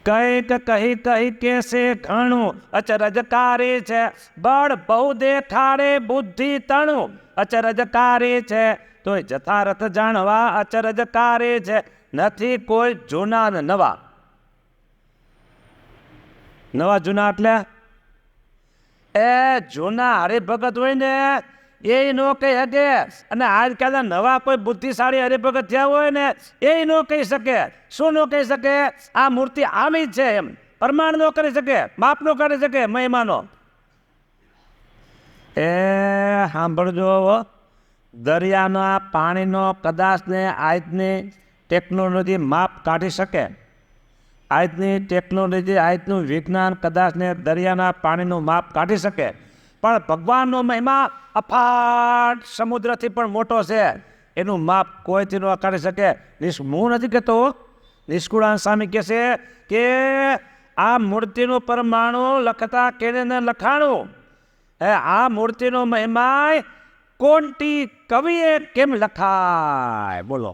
કઈક કહી કહી કેસે ઘણું અચરજકારી છે, બળ બહુ દેખાડે બુદ્ધિ તણું અચરજકારી છે, તોય જથારથ જાણવા અચરજકારી છે, નથી કોઈ જૂના ને નવા. નવા જૂના એટલે એ જૂના હરિભગત હોય ને એ ન કહી શકે, અને આજકાલ નવા કોઈ બુદ્ધિશાળી હરિભગત થયા હોય ને એ ન કહી શકે. શું ન કહી શકે? આ મૂર્તિ આવી જ છે એમ પ્રમાણ ન કરી શકે, માપ ન કરી શકે મહિમાનો. એ સાંભળજો, દરિયાના પાણીનો કદાચ ને આજની ટેકનોલોજી માપ કાઢી શકે, આજની ટેકનોલોજી આજનું વિજ્ઞાન કદાચ ને દરિયાના પાણીનું માપ કાઢી શકે, પણ ભગવાનનો મહિમા અફાટ સમુદ્રથી પણ મોટો છે, એનું માપ કોઈથી ન કાઢી શકે. હું નથી કહેતો, નિષ્કુળાનંદ સ્વામી કહે છે કે આ મૂર્તિનું પરમાણુ લખતા કેને લખાણું, આ મૂર્તિનો મહિમા કોટી કવિએ કેમ લખાય. બોલો,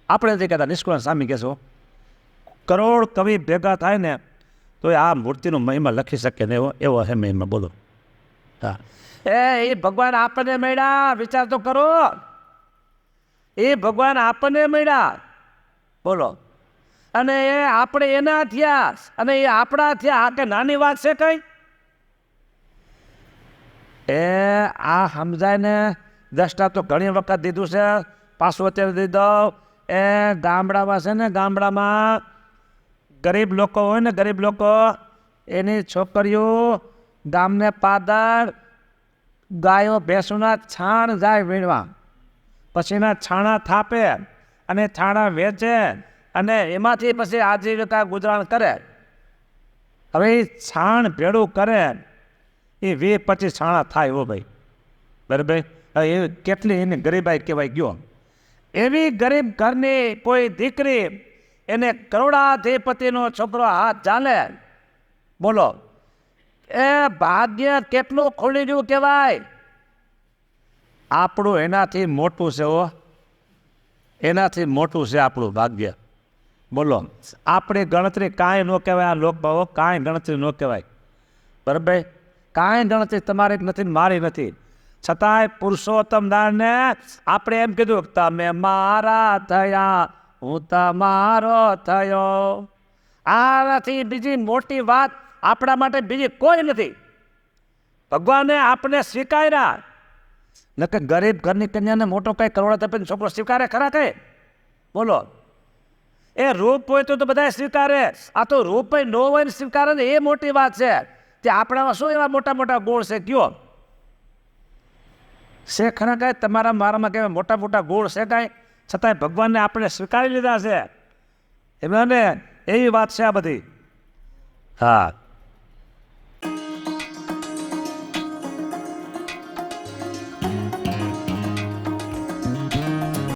આપણે નથી કહેતા, નિષ્કુળાનંદ સ્વામી કહેશો કરોડ કવિ ભેગા થાય ને તો આ મૂર્તિનો મહિમા લખી શકે ને એવો હે મહિમા. બોલો, હા, એ ભગવાન આપણને મળ્યા, વિચાર તો કરો, એ ભગવાન આપણને મળ્યા. બોલો, અને એ આપણે એના થયા અને એ આપણા થયા. આ કે નાની વાત છે કઈ? એ આ સમજાય ને. દસટા તો ઘણી વખત દીધું છે, પાછું અત્યારે દઈ દઉં. એ ગામડામાં છે ને, ગામડામાં ગરીબ લોકો હોય ને, ગરીબ લોકો એની છોકરીઓ ગામને પાદર ગાયો ભેંસોના છાણ જાય વીણવા, પછી એના છાણા થાપે અને છાણા વેચે અને એમાંથી પછી આજીવિકા ગુજરાન કરે. હવે એ છાણ ભેળું કરે એ 20-25 છાણા થાય. હો ભાઈ, બરાબર. એ કેટલી એની ગરીબાઈ કહેવાય ગયો. એવી ગરીબ ઘરની કોઈ દીકરી એને કરોડાધિપતિનો છોકરો હાથ ચાલે. બોલો, એ ભાગ્ય કેટલું ખુલી ગયું કહેવાય. આપણું એનાથી મોટું છે. હો, એનાથી મોટું છે આપણું ભાગ્ય. બોલો, આપણી ગણતરી કાંઈ ન કહેવાય. આ લોકભાવો કાંઈ ગણતરી ન કહેવાય. બરાબર, કાંઈ ગણતરી તમારી નથી, મારી નથી. છતાંય પુરુષોત્તમ દાસને આપણે એમ કીધું, તમે મારા થયા હું તમારો થયો. આનાથી બીજી મોટી વાત આપણા માટે બીજી કોઈ નથી. ભગવાને આપણે સ્વીકાર્યા. નકર ગરીબ ઘરની કન્યાને મોટો કઈ કરોડોપતિ છોકરો સ્વીકારે ખરા કઈ? બોલો, એ રૂપ હોય તો બધા સ્વીકારે. આ તો રૂપ ન હોય ને સ્વીકારે ને એ મોટી વાત છે. તે આપણામાં શું એવા મોટા મોટા ગુણ છે કયો? છે ખરા કાંઈ? તમારા મારામાં કહેવાય મોટા મોટા ગુણ છે કાંઈ? છતાંય ભગવાનને આપણે સ્વીકારી લીધા છે. એમને એવી વાત છે આ બધી. હા.